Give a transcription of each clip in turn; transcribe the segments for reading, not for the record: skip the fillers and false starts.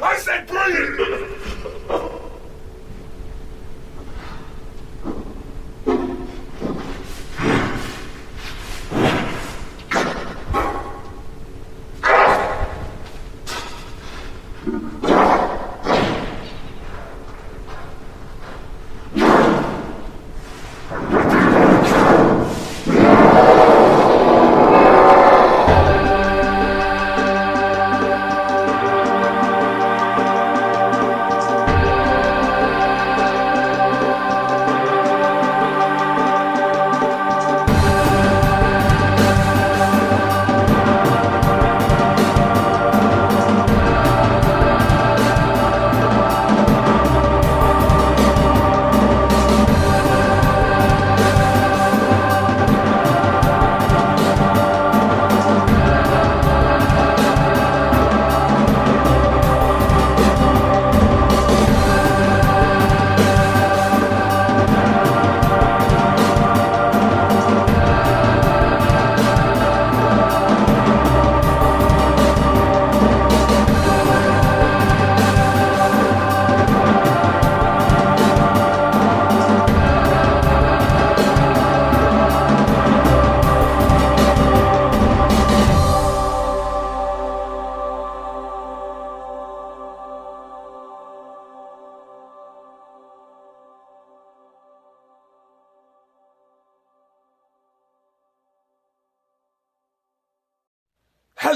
I said breathe!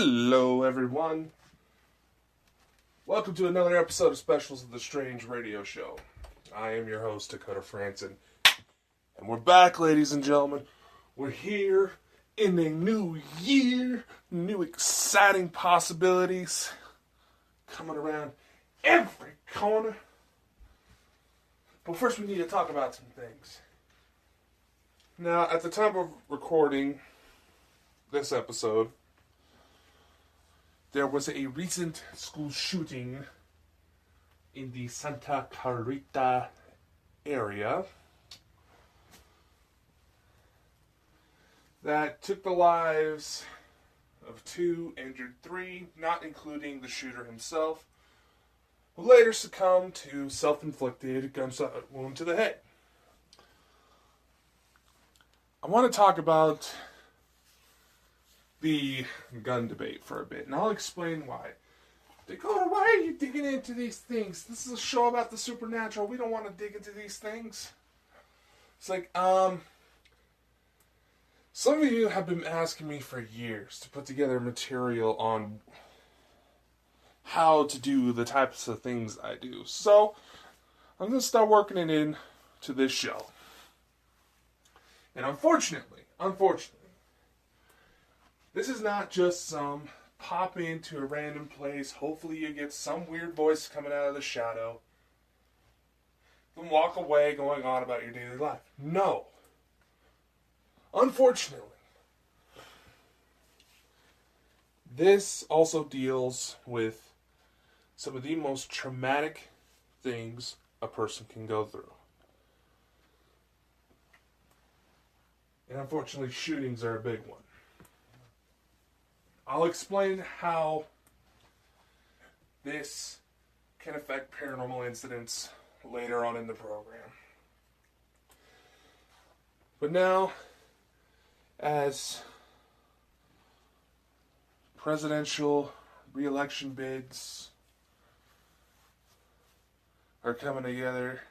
Hello, everyone. Welcome to another episode of Specials of the Strange Radio Show. I am your host, Dakota Frandsen. And we're back, ladies and gentlemen. We're here in a new year, new exciting possibilities coming around every corner. But first we need to talk about some things. Now, at the time of recording this episode, there was a recent school shooting in the Santa Clarita area that took the lives of 2, injured 3, not including the shooter himself, who later succumbed to self-inflicted gunshot wound to the head. I want to talk about the gun debate for a bit, and I'll explain why. Dakota, why are you digging into these things? This is a show about the supernatural. We don't want to dig into these things. It's like, some of you have been asking me for years to put together material on how to do the types of things I do. So, I'm going to start working it into this show. And unfortunately, this is not just some pop into a random place, hopefully you get some weird voice coming out of the shadow, then walk away going on about your daily life. No. Unfortunately, this also deals with some of the most traumatic things a person can go through. And unfortunately, shootings are a big one. I'll explain how this can affect paranormal incidents later on in the program. But now, as presidential re-election bids are coming together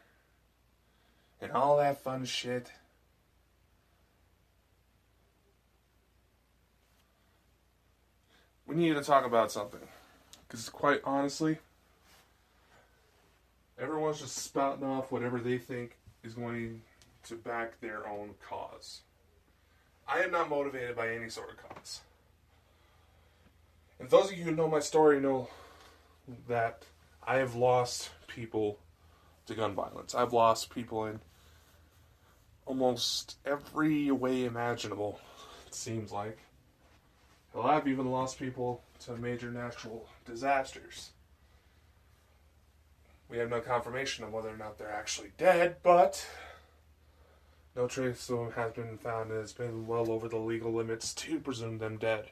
and all that fun shit, we need to talk about something. Because quite honestly, everyone's just spouting off whatever they think is going to back their own cause. I am not motivated by any sort of cause. And those of you who know my story know that I have lost people to gun violence. I've lost people in almost every way imaginable, it seems like. Well, I've even lost people to major natural disasters. We have no confirmation of whether or not they're actually dead, but no trace of them has been found, and it's been well over the legal limits to presume them dead.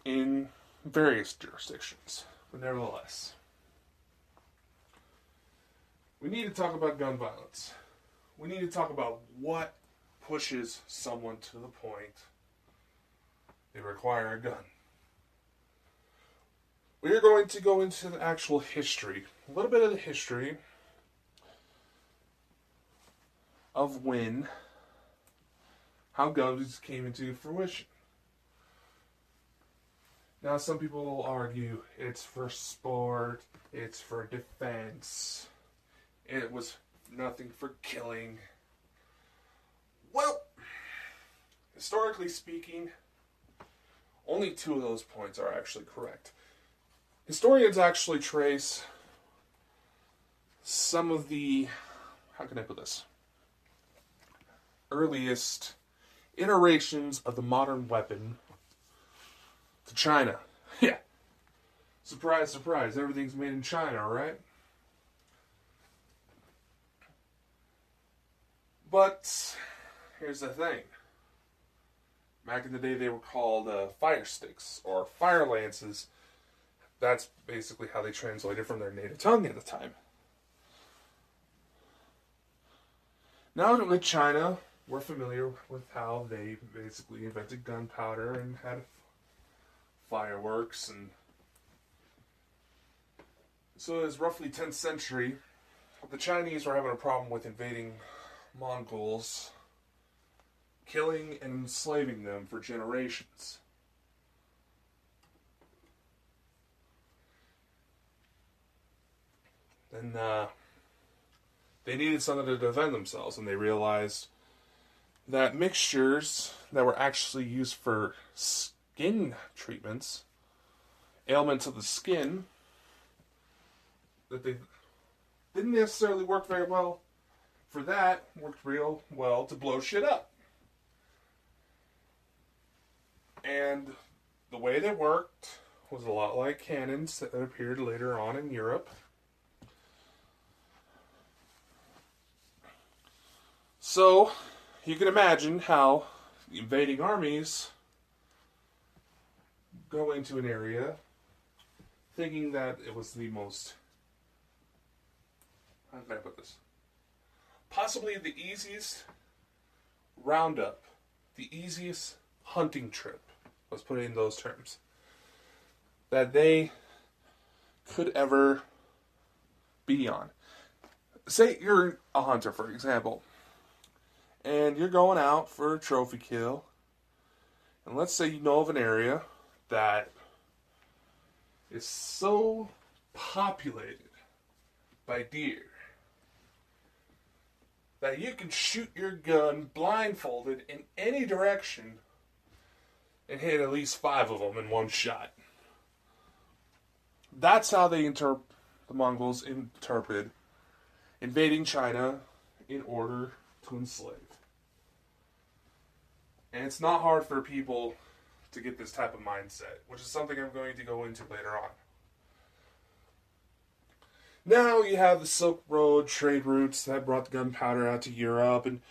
in various jurisdictions. But nevertheless, we need to talk about gun violence. We need to talk about what pushes someone to the point they require a gun. We are going to go into the actual history, a little bit of the history of how guns came into fruition. Now, some people will argue it's for sport, it's for defense, it was nothing for killing. Well, historically speaking, only two of those points are actually correct. Historians actually trace some of the, how can I put this, earliest iterations of the modern weapon to China. Yeah. Surprise, surprise. Everything's made in China, right? But here's the thing. Back in the day, they were called fire sticks or fire lances. That's basically how they translated from their native tongue at the time. Now with China, we're familiar with how they basically invented gunpowder and had fireworks, and so it was roughly 10th century. The Chinese were having a problem with invading Mongols, killing and enslaving them for generations. Then they needed something to defend themselves, and they realized that mixtures that were actually used for skin treatments, ailments of the skin, that they didn't necessarily work very well for that, worked real well to blow shit up. And the way they worked was a lot like cannons that appeared later on in Europe. So, you can imagine how the invading armies go into an area thinking that it was the most, how can I put this? Possibly the easiest roundup, the easiest hunting trip, let's put it in those terms, that they could ever be on. Say you're a hunter, for example, and you're going out for a trophy kill, and let's say you know of an area that is so populated by deer that you can shoot your gun blindfolded in any direction and hit at least 5 of them in one shot. That's how the Mongols interpreted invading China in order to enslave. And it's not hard for people to get this type of mindset, which is something I'm going to go into later on. Now you have the Silk Road trade routes that brought gunpowder out to Europe, and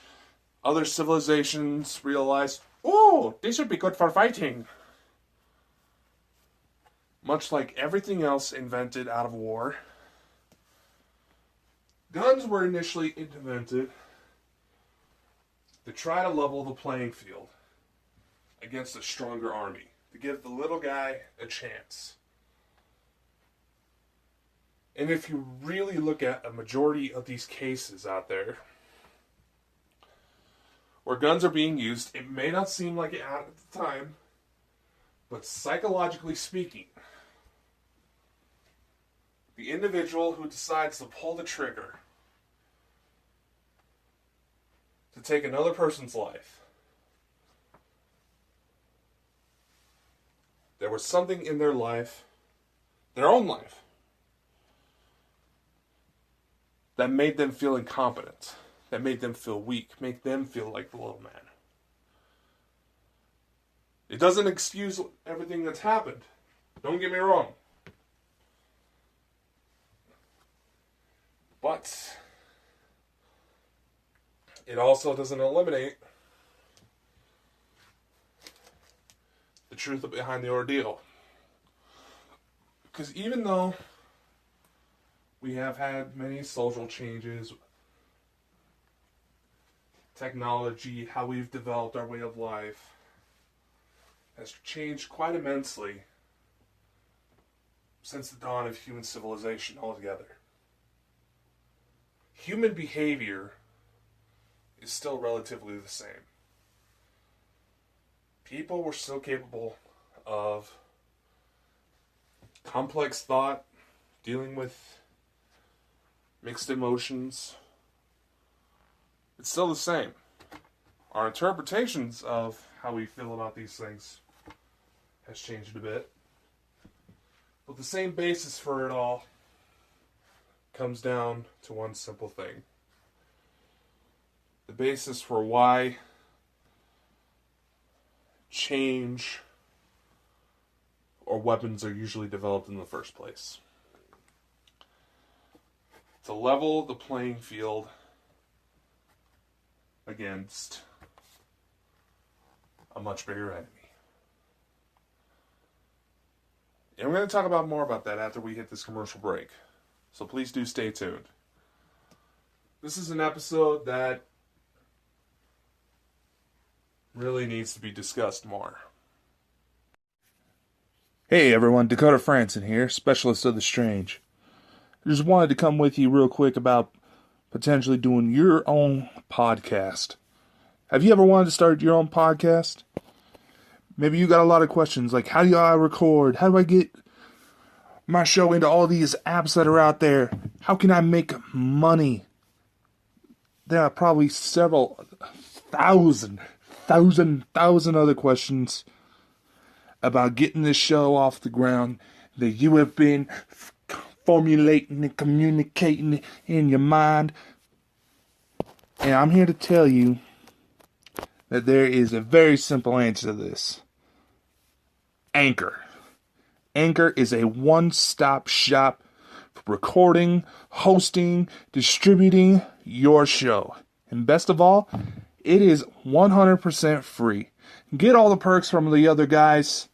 other civilizations realized, oh, this would be good for fighting. Much like everything else invented out of war, guns were initially invented to try to level the playing field against a stronger army, to give the little guy a chance. And if you really look at a majority of these cases out there where guns are being used, it may not seem like it at the time, but psychologically speaking, the individual who decides to pull the trigger to take another person's life, there was something in their life, their own life, that made them feel incompetent, that made them feel weak, make them feel like the little man. It doesn't excuse everything that's happened. Don't get me wrong. But it also doesn't eliminate the truth behind the ordeal. Because even though we have had many social changes, technology, how we've developed our way of life has changed quite immensely since the dawn of human civilization altogether. Human behavior is still relatively the same. People were still capable of complex thought, dealing with mixed emotions. It's still the same. Our interpretations of how we feel about these things has changed a bit. But the same basis for it all comes down to one simple thing. The basis for why change or weapons are usually developed in the first place. To level the playing field against a much bigger enemy. And we're going to talk about more about that after we hit this commercial break. So please do stay tuned. This is an episode that really needs to be discussed more. Hey everyone, Dakota Frandsen here, specialist of the strange. I just wanted to come with you real quick about potentially doing your own podcast. Have you ever wanted to start your own podcast? Maybe you got a lot of questions like, how do I record? How do I get my show into all these apps that are out there? How can I make money? There are probably several thousand other questions about getting this show off the ground that you have been formulating and communicating in your mind. And I'm here to tell you that there is a very simple answer to this. Anchor. Anchor is a one-stop shop for recording, hosting, distributing your show. And best of all, it is 100% free. Get all the perks from the other guys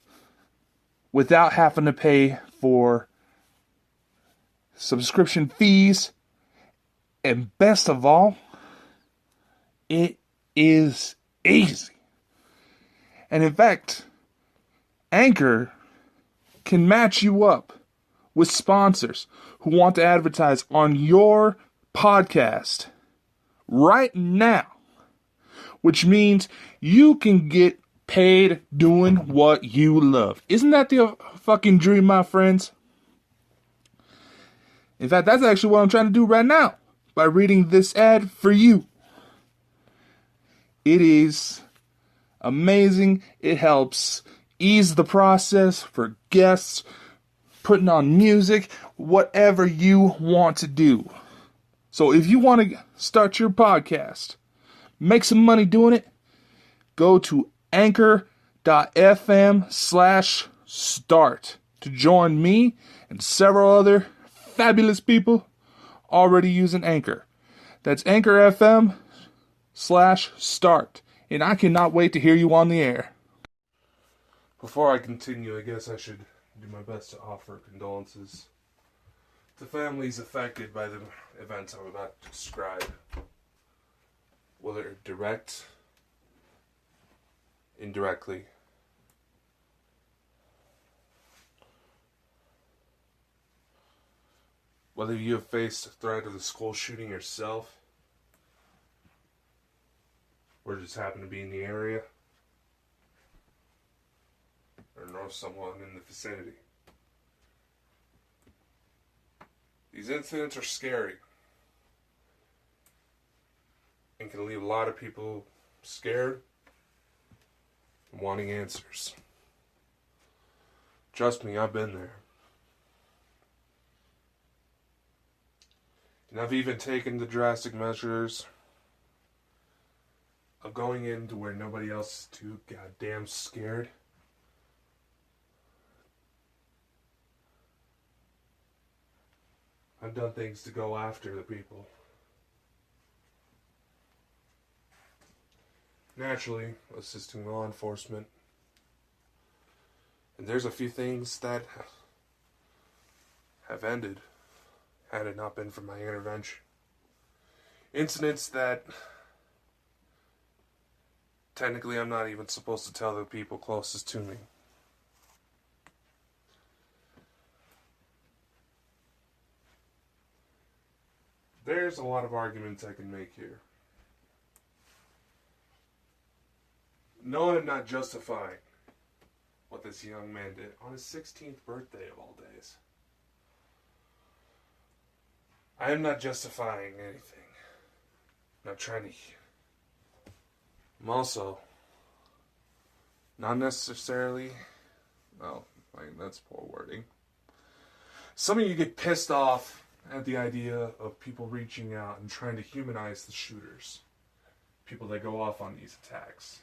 without having to pay for subscription fees. And best of all, it is easy. And in fact, Anchor can match you up with sponsors who want to advertise on your podcast right now, which means you can get paid doing what you love. Isn't that the fucking dream, my friends? In fact, that's actually what I'm trying to do right now by reading this ad for you. It is amazing. It helps ease the process for guests, putting on music, whatever you want to do. So if you want to start your podcast, make some money doing it, go to anchor.fm/start to join me and several other fabulous people already using Anchor. That's Anchor FM/start. And I cannot wait to hear you on the air. Before I continue, I guess I should do my best to offer condolences to families affected by the events I'm about to describe. Whether direct, indirectly. Whether you have faced a threat of the school shooting yourself, or just happen to be in the area, or know someone in the vicinity. These incidents are scary and can leave a lot of people scared and wanting answers. Trust me, I've been there. And I've even taken the drastic measures of going into where nobody else is too goddamn scared. I've done things to go after the people. Naturally, assisting law enforcement And there's a few things that have ended had it not been for my intervention. Incidents that technically I'm not even supposed to tell the people closest to me. There's a lot of arguments I can make here. No, I'm not justifying what this young man did on his 16th birthday of all days. I am not justifying anything. I'm not trying to... I'm also not necessarily... Well, that's poor wording. Some of you get pissed off at the idea of people reaching out and trying to humanize the shooters. People that go off on these attacks.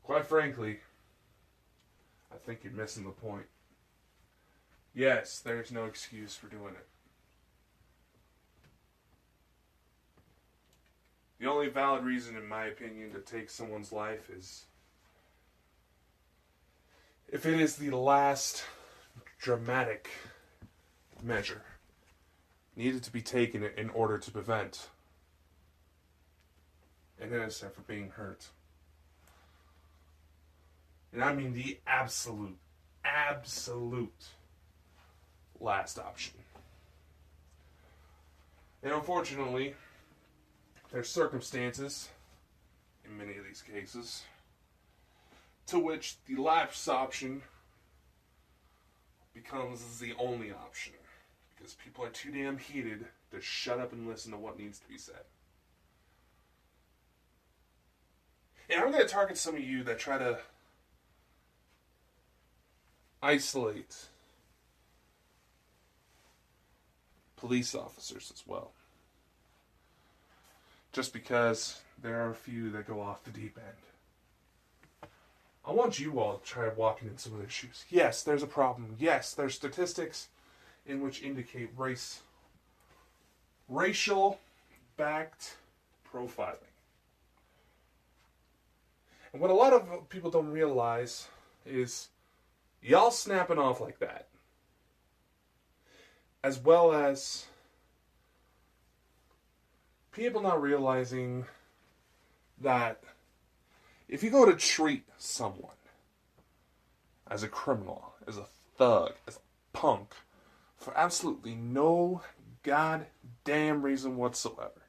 Quite frankly, I think you're missing the point. Yes, there's no excuse for doing it. The only valid reason, in my opinion, to take someone's life is if it is the last dramatic measure needed to be taken in order to prevent an innocent from being hurt. And I mean the absolute last option. And unfortunately, there's circumstances, in many of these cases, to which the last option becomes the only option. Because people are too damn heated to shut up and listen to what needs to be said. And I'm going to target some of you that try to isolate police officers as well. Just because there are a few that go off the deep end. I want you all to try walking in some of their shoes. Yes, there's a problem. Yes, there's statistics in which indicate racial-backed profiling. And what a lot of people don't realize is y'all snapping off like that, as well as people not realizing that if you go to treat someone as a criminal, as a thug, as a punk, for absolutely no goddamn reason whatsoever,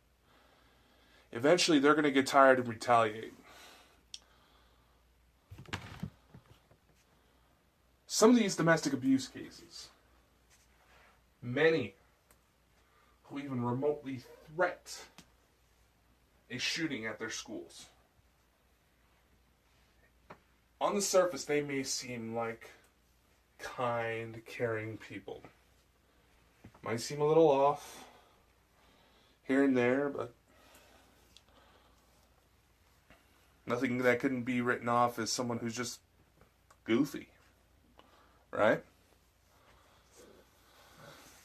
eventually they're going to get tired and retaliate. Some of these domestic abuse cases, many who even remotely threat a shooting at their schools. On the surface, they may seem like kind, caring people. Might seem a little off here and there, but nothing that couldn't be written off as someone who's just goofy. Right?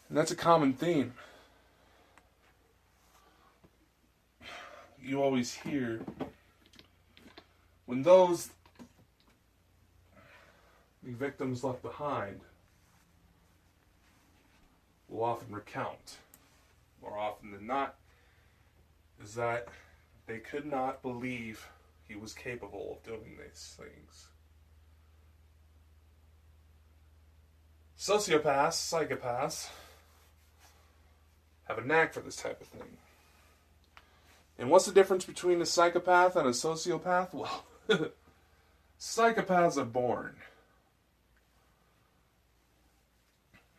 And that's a common theme. You always hear when the victims left behind will often recount, more often than not, is that they could not believe he was capable of doing these things. Sociopaths, psychopaths, have a knack for this type of thing. And what's the difference between a psychopath and a sociopath? Well, psychopaths are born.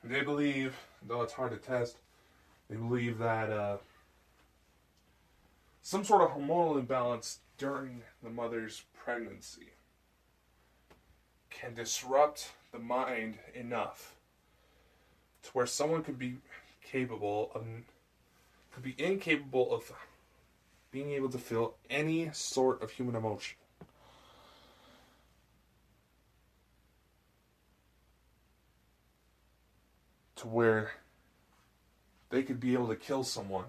They believe, though it's hard to test, they believe that some sort of hormonal imbalance during the mother's pregnancy can disrupt the mind enough to where someone could be incapable of being able to feel any sort of human emotion. To where they could be able to kill someone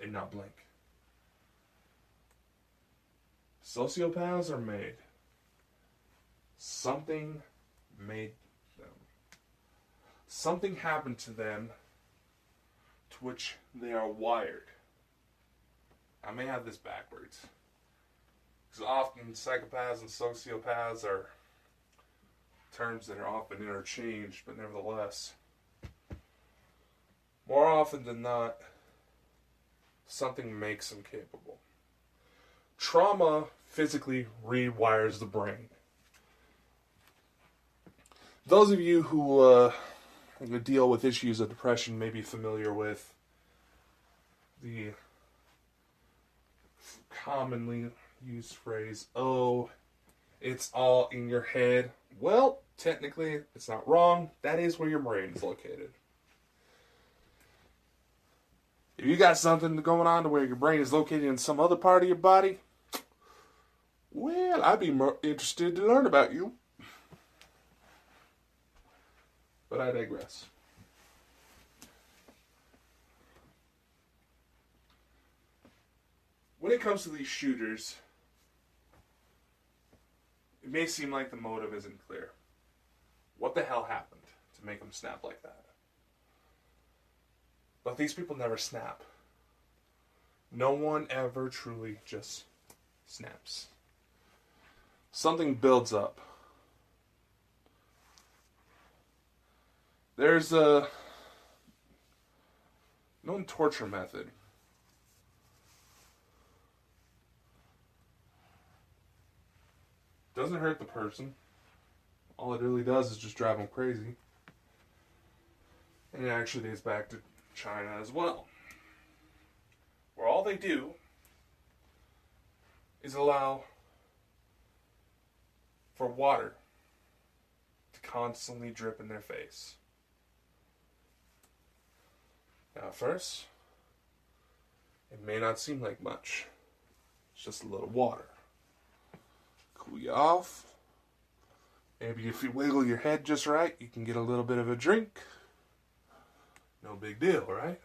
and not blink. Sociopaths are made. something made them. Something happened to them to which they are wired. I may have this backwards. Because often psychopaths and sociopaths are terms that are often interchanged, but nevertheless, more often than not, something makes them capable. Trauma physically rewires the brain. Those of you who deal with issues of depression may be familiar with the commonly used phrase, "Oh, it's all in your head." Well, technically, it's not wrong. That is where your brain is located. If you got something going on to where your brain is located in some other part of your body, well, I'd be more interested to learn about you. But I digress. When it comes to these shooters, it may seem like the motive isn't clear. What the hell happened to make them snap like that? But these people never snap. No one ever truly just snaps. Something builds up. There's a known torture method. Doesn't hurt the person. All it really does is just drive them crazy. And it actually dates back to China as well, where all they do is allow for water to constantly drip in their face. Now, at first, it may not seem like much. It's just a little water. Cool you off. Maybe if you wiggle your head just right, you can get a little bit of a drink. No big deal, right?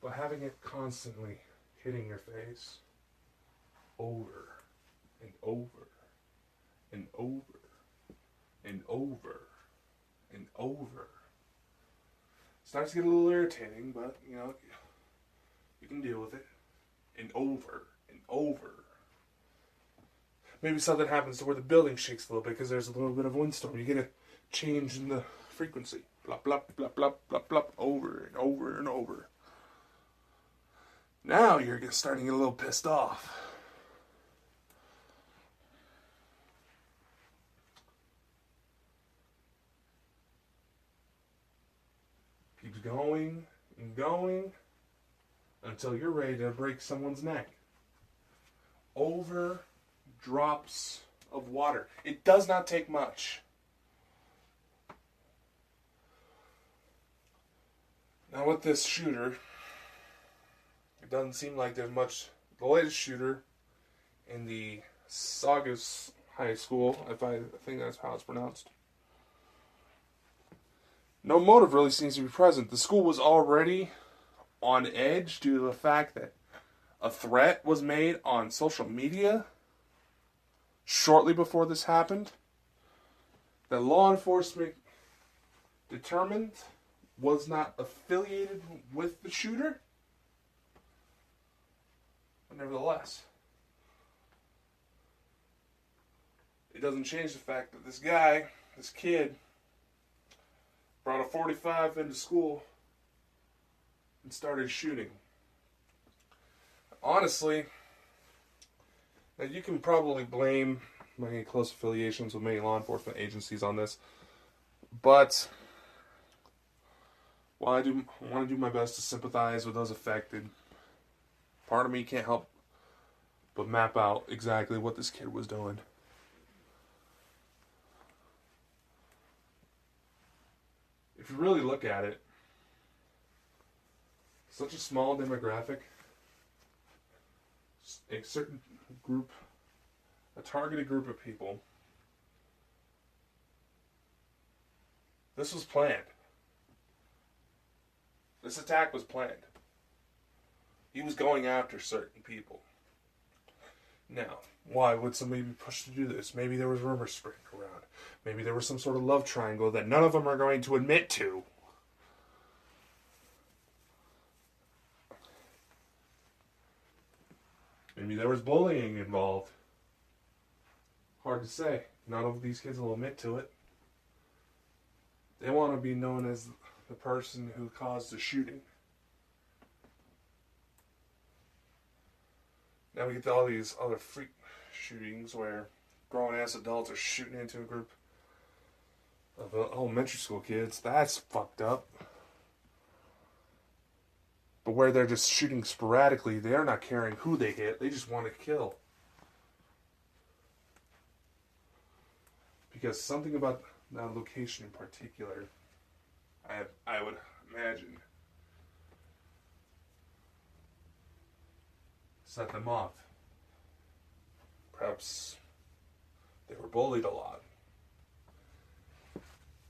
But having it constantly hitting your face over and over and over and over and over starts to get a little irritating, but you can deal with it. And over and over. Maybe something happens to where the building shakes a little bit because there's a little bit of windstorm. You get a change in the frequency. Blop, blop, blop, blop, blop, blop, over and over and over. Now you're starting to get a little pissed off. Keeps going and going until you're ready to break someone's neck. Over drops of water. It does not take much. Now with this shooter, it doesn't seem like there's much. The latest shooter in the Saugus High School, I think that's how it's pronounced. No motive really seems to be present. The school was already on edge due to the fact that a threat was made on social media shortly before this happened, that law enforcement determined was not affiliated with the shooter. But nevertheless, it doesn't change the fact that this kid, brought a .45 into school and started shooting. Honestly, now you can probably blame my close affiliations with many law enforcement agencies on this, but while I want to do my best to sympathize with those affected, part of me can't help but map out exactly what this kid was doing. If you really look at it, such a small demographic, a certain group, a targeted group of people, this was planned. This attack was planned. He was going after certain people. Now, why would somebody be pushed to do this? Maybe there was rumors spreading around. Maybe there was some sort of love triangle that none of them are going to admit to. Maybe there was bullying involved. Hard to say. None of these kids will admit to it. They want to be known as the person who caused the shooting. Now we get to all these other freak shootings where grown-ass adults are shooting into a group of elementary school kids. That's fucked up. But where they're just shooting sporadically, they're not caring who they hit. They just want to kill. Because something about that location in particular, I would imagine, set them off. Perhaps they were bullied a lot.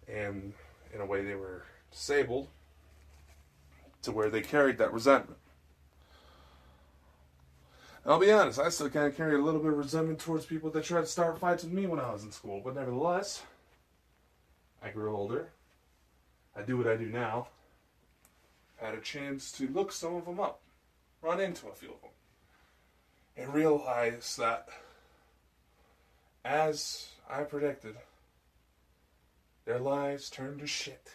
And in a way they were disabled to where they carried that resentment. And I'll be honest, I still kind of carry a little bit of resentment towards people that tried to start fights with me when I was in school. But nevertheless, I grew older. I do what I do now. I had a chance to look some of them up, run into a few of them, and realize that, as I predicted, their lives turned to shit.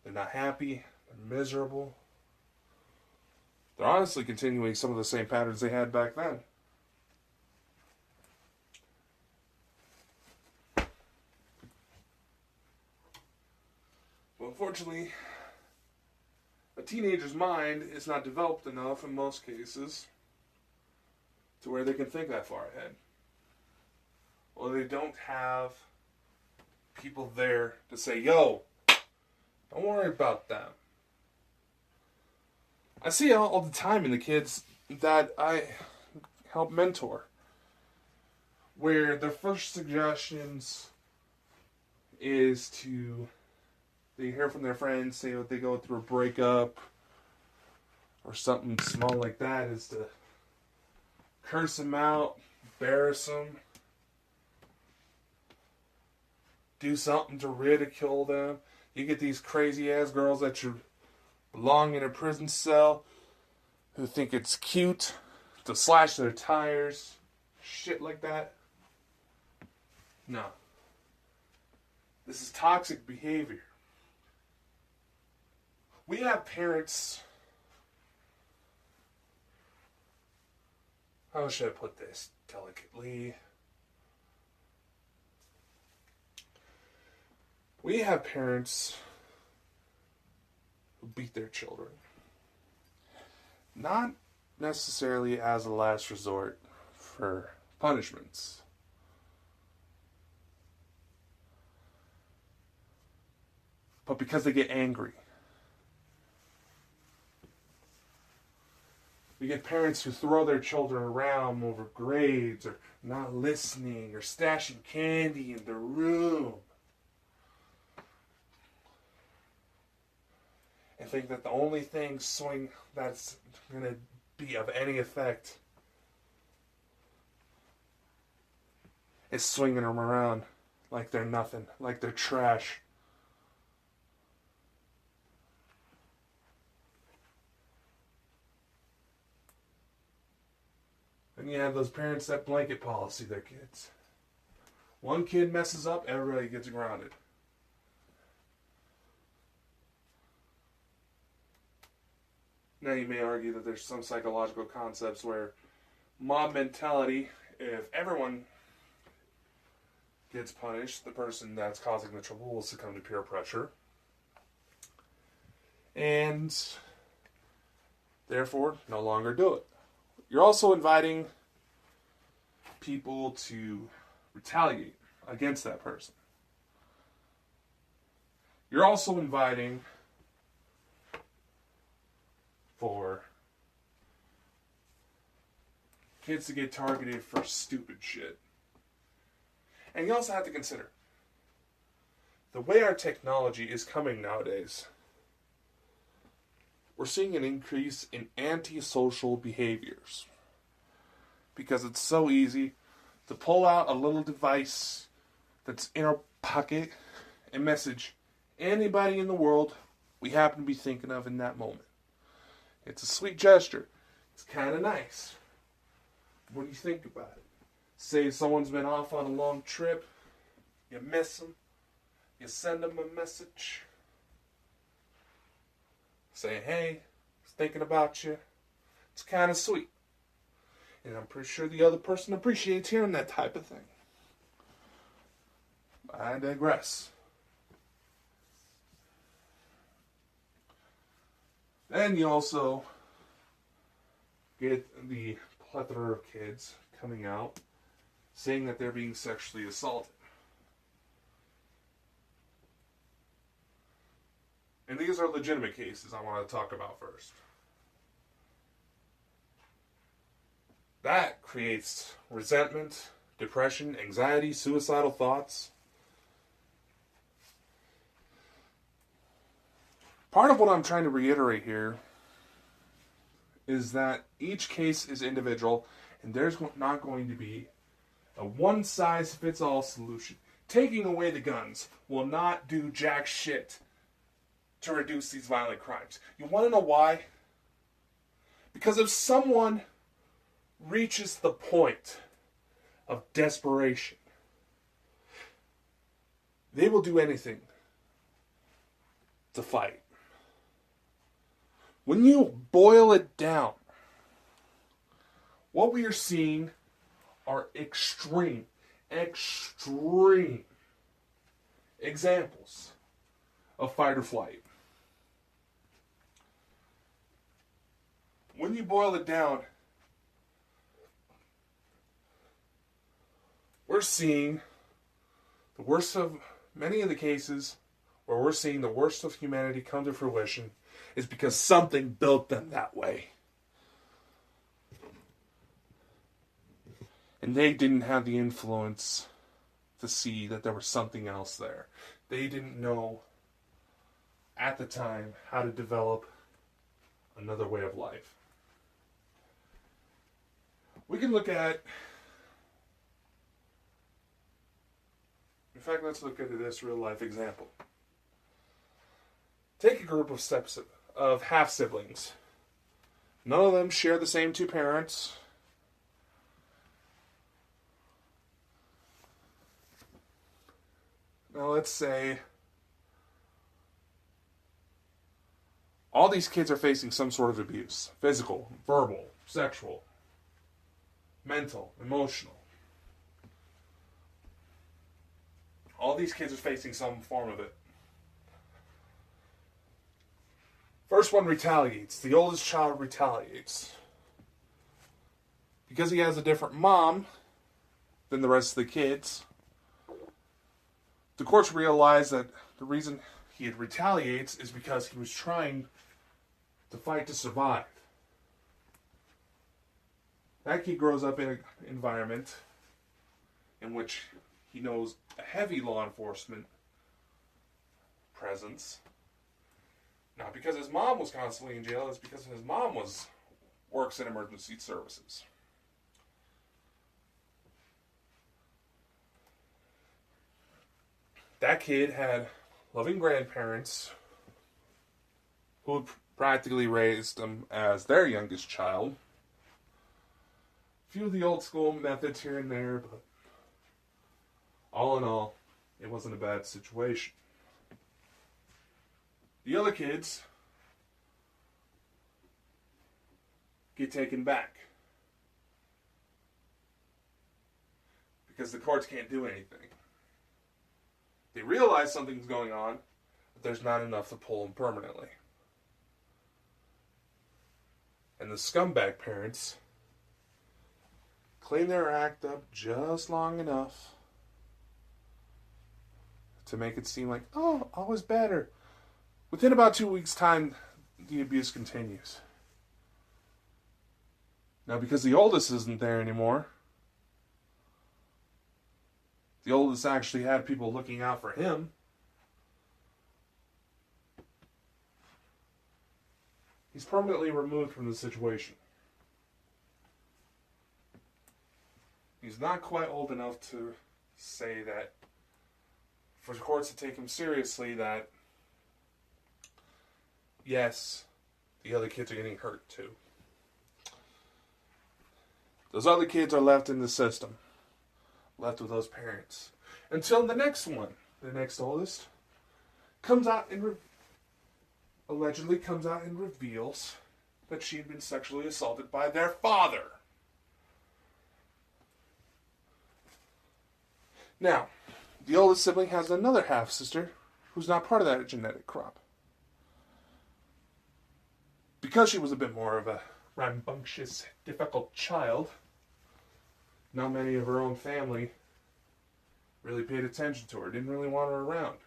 They're not happy. They're miserable. They're honestly continuing some of the same patterns they had back then. Well, unfortunately, a teenager's mind is not developed enough in most cases to where they can think that far ahead. Well, they don't have people there to say, yo, don't worry about them. I see it all the time in the kids that I help mentor, where their first suggestions is to, they hear from their friends, say what they go through a breakup or something small like that, is to curse them out, embarrass them, do something to ridicule them. You get these crazy ass girls that you belong in a prison cell who think it's cute to slash their tires, shit like that. No. This is toxic behavior. We have parents, how should I put this delicately? We have parents who beat their children. Not necessarily as a last resort for punishments. But because they get angry. We get parents who throw their children around over grades or not listening or stashing candy in their room. And think that the only thing that's going to be of any effect is swinging them around like they're nothing, like they're trash. And you have those parents that blanket policy their kids. One kid messes up, everybody gets grounded. Now you may argue that there's some psychological concepts where mob mentality, if everyone gets punished, the person that's causing the trouble will succumb to peer pressure. And therefore, no longer do it. You're also inviting people to retaliate against that person. You're also inviting for kids to get targeted for stupid shit. And you also have to consider the way our technology is coming nowadays. We're seeing an increase in antisocial behaviors. because it's so easy to pull out a little device that's in our pocket and message anybody in the world we happen to be thinking of in that moment. It's a sweet gesture. It's kind of nice when you think about it. Say someone's been off on a long trip, you miss them, you send them a message, say, hey, I was thinking about you. It's kind of sweet. And I'm pretty sure the other person appreciates hearing that type of thing. I digress. Then you also get the plethora of kids coming out saying that they're being sexually assaulted. And these are legitimate cases I want to talk about first. That creates resentment, depression, anxiety, suicidal thoughts. Part of what I'm trying to reiterate here is that each case is individual and there's not going to be a one-size-fits-all solution. Taking away the guns will not do jack shit to reduce these violent crimes. You want to know why? Because if someone reaches the point of desperation, they will do anything to fight. When you boil it down, what we are seeing are extreme examples of fight or flight. When you boil it down, we're seeing the worst of many of the cases where we're seeing the worst of humanity come to fruition is because something built them that way. And they didn't have the influence to see that there was something else there. They didn't know at the time how to develop another way of life. We can look at, in fact, let's look at this real life example. Take a group of half siblings. None of them share the same two parents. Now let's say all these kids are facing some sort of abuse. Physical, verbal, sexual, mental, emotional. All these kids are facing some form of it. First one retaliates. The oldest child retaliates. Because he has a different mom than the rest of the kids, the courts realized that the reason he retaliates is because he was trying to fight to survive. That kid grows up in an environment in which he knows a heavy law enforcement presence. Not because his mom was constantly in jail, it's because his mom works in emergency services. That kid had loving grandparents who practically raised him as their youngest child. A few of the old school methods here and there, but all in all, it wasn't a bad situation. The other kids get taken back because the courts can't do anything. They realize something's going on, but there's not enough to pull them permanently. And the scumbag parents clean their act up just long enough to make it seem like, oh, all is better. Within about 2 weeks' time, the abuse continues. Now, because the oldest isn't there anymore, the oldest actually had people looking out for him. He's permanently removed from the situation. He's not quite old enough to say that, for the courts to take him seriously, that, yes, the other kids are getting hurt too. Those other kids are left in the system, left with those parents. Until the next one, the next oldest, comes out and allegedly comes out and reveals that she had been sexually assaulted by their father. Now, the oldest sibling has another half-sister who's not part of that genetic crop. Because she was a bit more of a rambunctious, difficult child, not many of her own family really paid attention to her, didn't really want her around.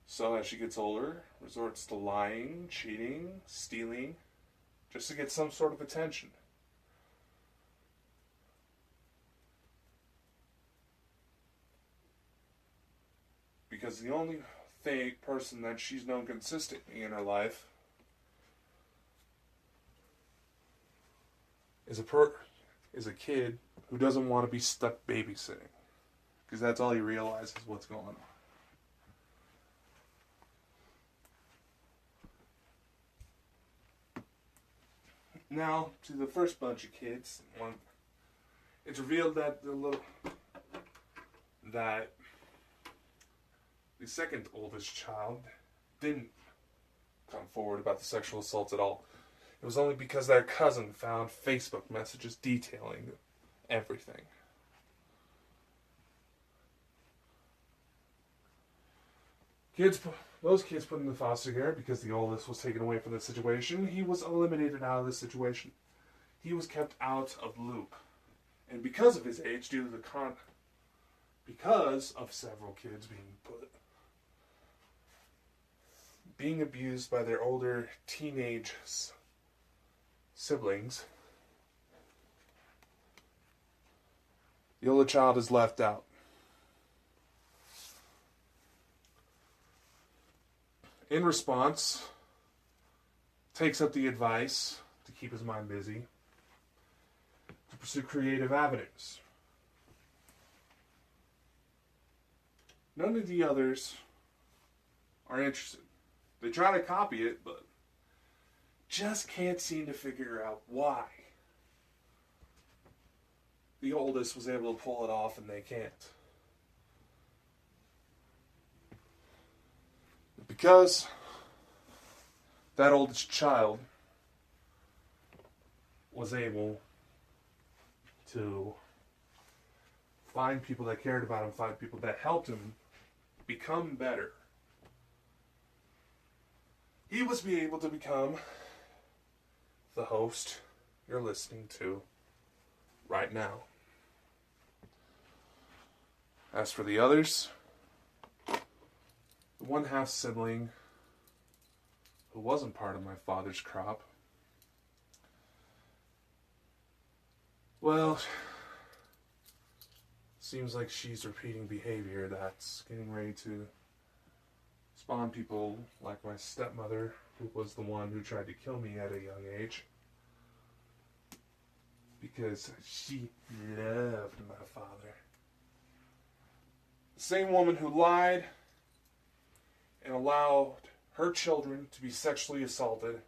So as she gets older, resorts to lying, cheating, stealing, just to get some sort of attention. Because the only person that she's known consistently in her life is a kid who doesn't want to be stuck babysitting. Because that's all he realizes what's going on. Now, to the first bunch of kids, it's revealed that the second oldest child didn't come forward about the sexual assaults at all. It was only because their cousin found Facebook messages detailing everything. Those kids put in the foster care because the oldest was taken away from the situation. He was eliminated out of the situation. He was kept out of the loop. And because of his age, because of several kids being abused by their older teenage siblings, the older child is left out. In response, takes up the advice to keep his mind busy, to pursue creative avenues. None of the others are interested. They try to copy it, but just can't seem to figure out why the oldest was able to pull it off and they can't. Because that oldest child was able to find people that cared about him, find people that helped him become better. He was able to become the host you're listening to right now. As for the others, the one half sibling who wasn't part of my father's crop, well, seems like she's repeating behavior that's getting ready to spawn people like my stepmother, who was the one who tried to kill me at a young age. Because she loved my father. The same woman who lied and allowed her children to be sexually assaulted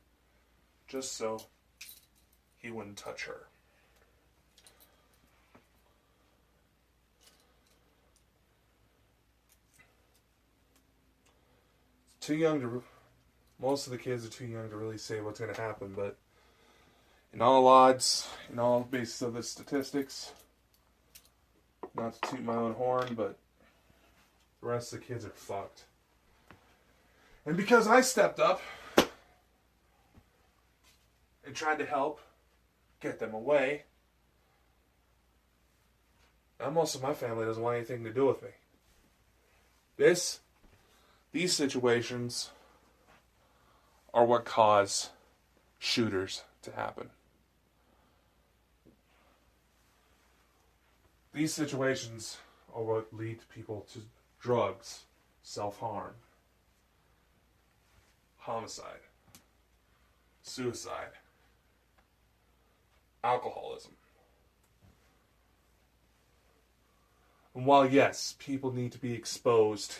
just so he wouldn't touch her. Too young to... Most of the kids are too young to really say what's going to happen, but in all odds, in all basis of the statistics, not to toot my own horn, but the rest of the kids are fucked. And because I stepped up and tried to help get them away, now most of my family doesn't want anything to do with me. These situations are what cause shooters to happen. These situations are what lead people to drugs, self-harm, homicide, suicide. alcoholism. And while, yes, people need to be exposed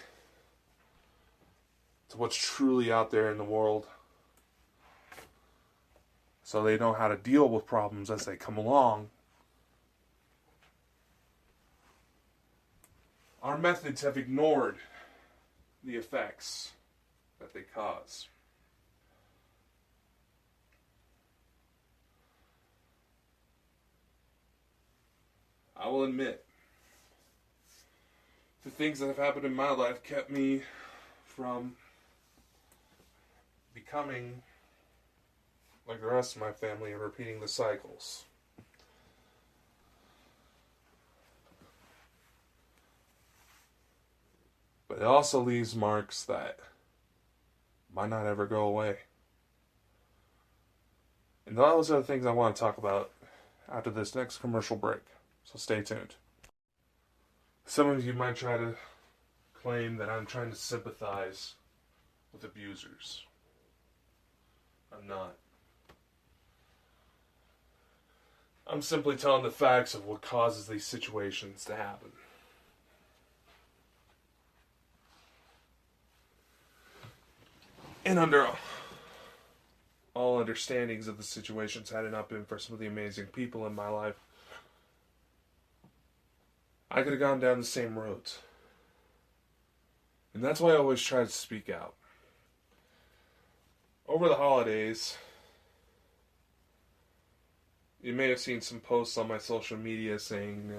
to what's truly out there in the world so they know how to deal with problems as they come along, our methods have ignored the effects that they cause. I will admit, the things that have happened in my life kept me from becoming like the rest of my family and repeating the cycles. But it also leaves marks that might not ever go away. And those are the things I want to talk about after this next commercial break. So stay tuned. Some of you might try to claim that I'm trying to sympathize with abusers. I'm not. I'm simply telling the facts of what causes these situations to happen. And under all understandings of the situations, had it not been for some of the amazing people in my life, I could have gone down the same roads. And that's why I always try to speak out. Over the holidays, you may have seen some posts on my social media saying,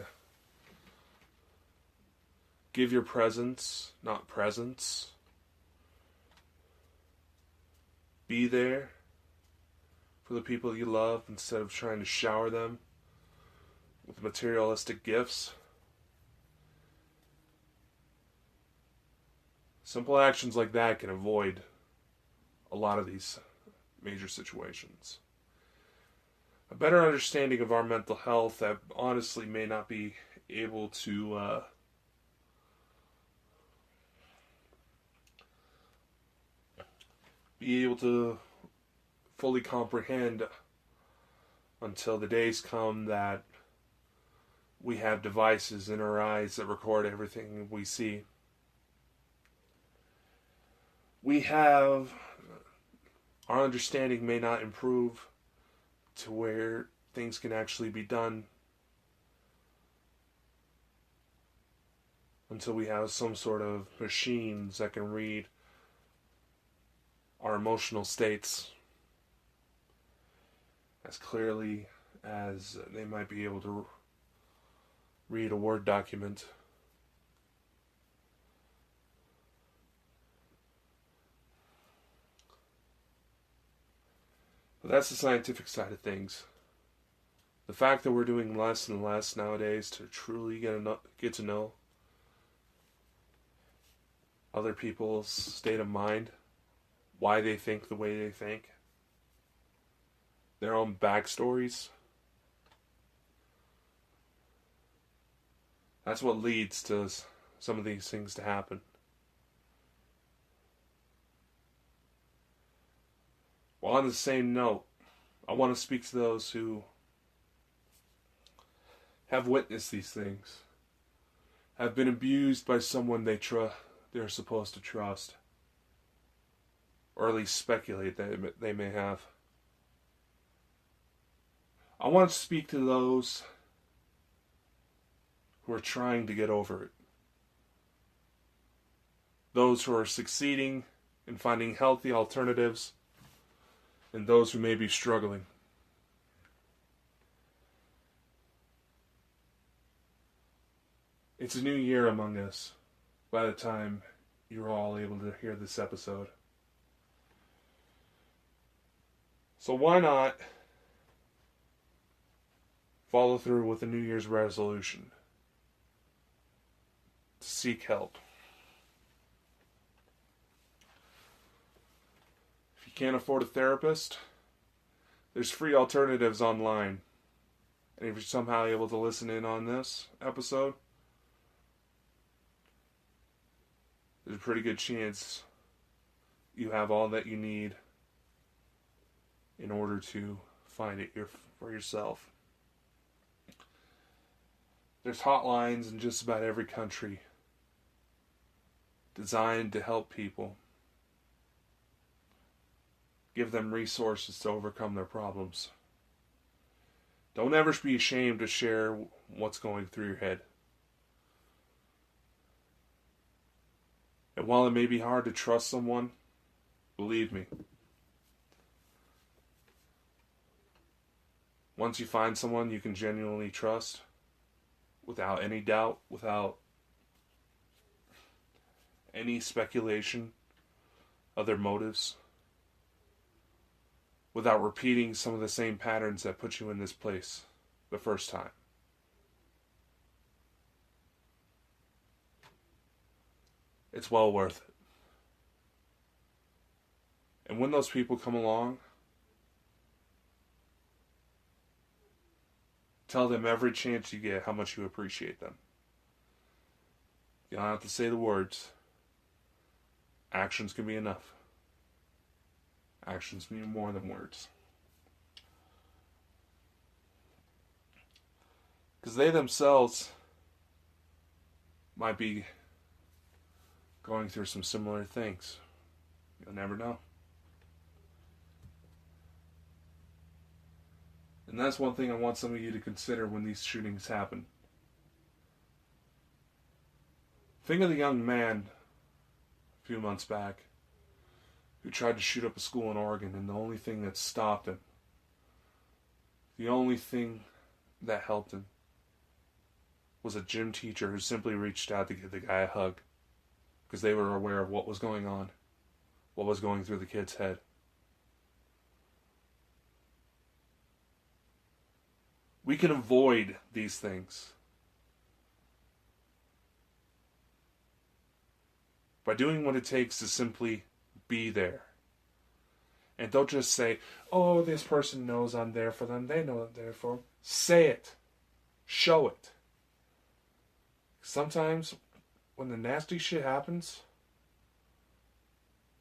give your presents, not presents. Be there for the people you love instead of trying to shower them with materialistic gifts. Simple actions like that can avoid a lot of these major situations. A better understanding of our mental health that honestly may not be able to fully comprehend until the days come that we have devices in our eyes that record everything we see. Our understanding may not improve to where things can actually be done until we have some sort of machines that can read our emotional states as clearly as they might be able to read a Word document. But that's the scientific side of things. The fact that we're doing less and less nowadays to truly get to know other people's state of mind, why they think the way they think, their own backstories. That's what leads to some of these things to happen. Well, on the same note, I want to speak to those who have witnessed these things, have been abused by someone they're supposed to trust, or at least speculate that they may have. I want to speak to those who are trying to get over it, those who are succeeding in finding healthy alternatives, and those who may be struggling. It's a new year among us by the time you're all able to hear this episode. So why not follow through with a New Year's resolution to seek help? If you can't afford a therapist, there's free alternatives online. And if you're somehow able to listen in on this episode, there's a pretty good chance you have all that you need in order to find it for yourself. There's hotlines in just about every country designed to help people, give them resources to overcome their problems. Don't ever be ashamed to share what's going through your head. And while it may be hard to trust someone, believe me, once you find someone you can genuinely trust, without any doubt, without any speculation of their motives, without repeating some of the same patterns that put you in this place the first time, it's well worth it. And when those people come along, tell them every chance you get how much you appreciate them. You don't have to say the words. Actions can be enough. Actions mean more than words. Because they themselves might be going through some similar things. You'll never know. And that's one thing I want some of you to consider when these shootings happen. Think of the young man a few months back who tried to shoot up a school in Oregon, and the only thing that stopped him, the only thing that helped him, was a gym teacher who simply reached out to give the guy a hug because they were aware of what was going on, what was going through the kid's head. We can avoid these things by doing what it takes to simply be there. And don't just say, oh, this person knows I'm there for them. They know I'm there for them. Say it. Show it. Sometimes when the nasty shit happens,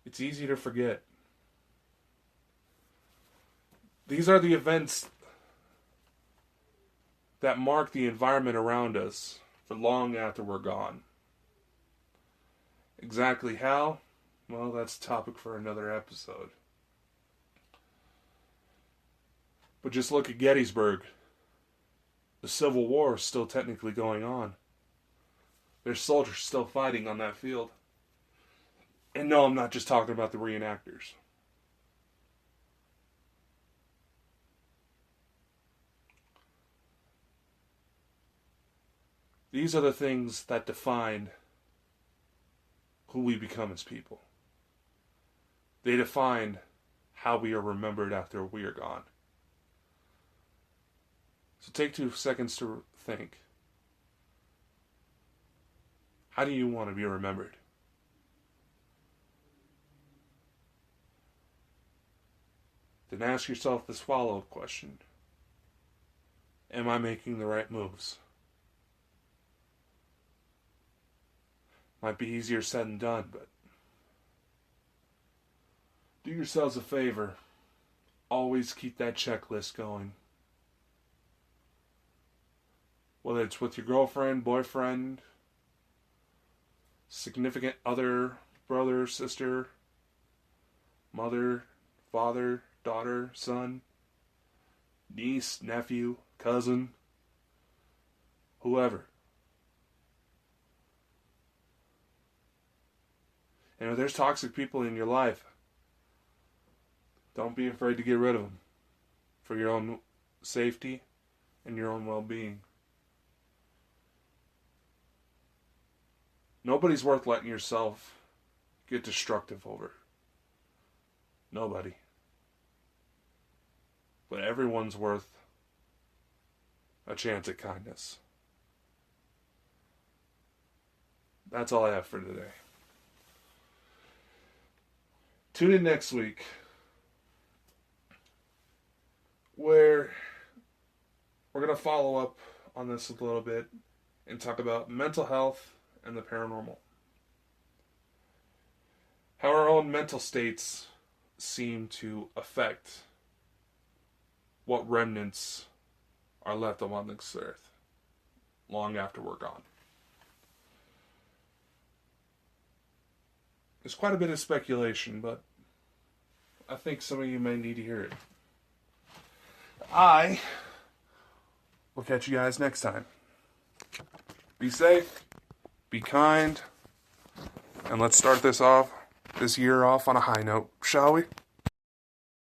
it's easy to forget. These are the events that mark the environment around us for long after we're gone. Exactly how? Well, that's a topic for another episode. But just look at Gettysburg. The Civil War is still technically going on. There's soldiers still fighting on that field. And no, I'm not just talking about the reenactors. These are the things that define who we become as people. They define how we are remembered after we are gone. So take 2 seconds to think. How do you want to be remembered? Then ask yourself this follow-up question. Am I making the right moves? Might be easier said than done, but do yourselves a favor. Always keep that checklist going. Whether it's with your girlfriend, boyfriend, significant other, brother, sister, mother, father, daughter, son, niece, nephew, cousin, whoever. And if there's toxic people in your life, don't be afraid to get rid of them for your own safety and your own well-being. Nobody's worth letting yourself get destructive over. Nobody. But everyone's worth a chance at kindness. That's all I have for today. Tune in next week, where we're going to follow up on this a little bit and talk about mental health and the paranormal. How our own mental states seem to affect what remnants are left on this earth long after we're gone. There's quite a bit of speculation, but I think some of you may need to hear it. I will catch you guys next time. Be safe, be kind, and let's start this year off on a high note, shall we?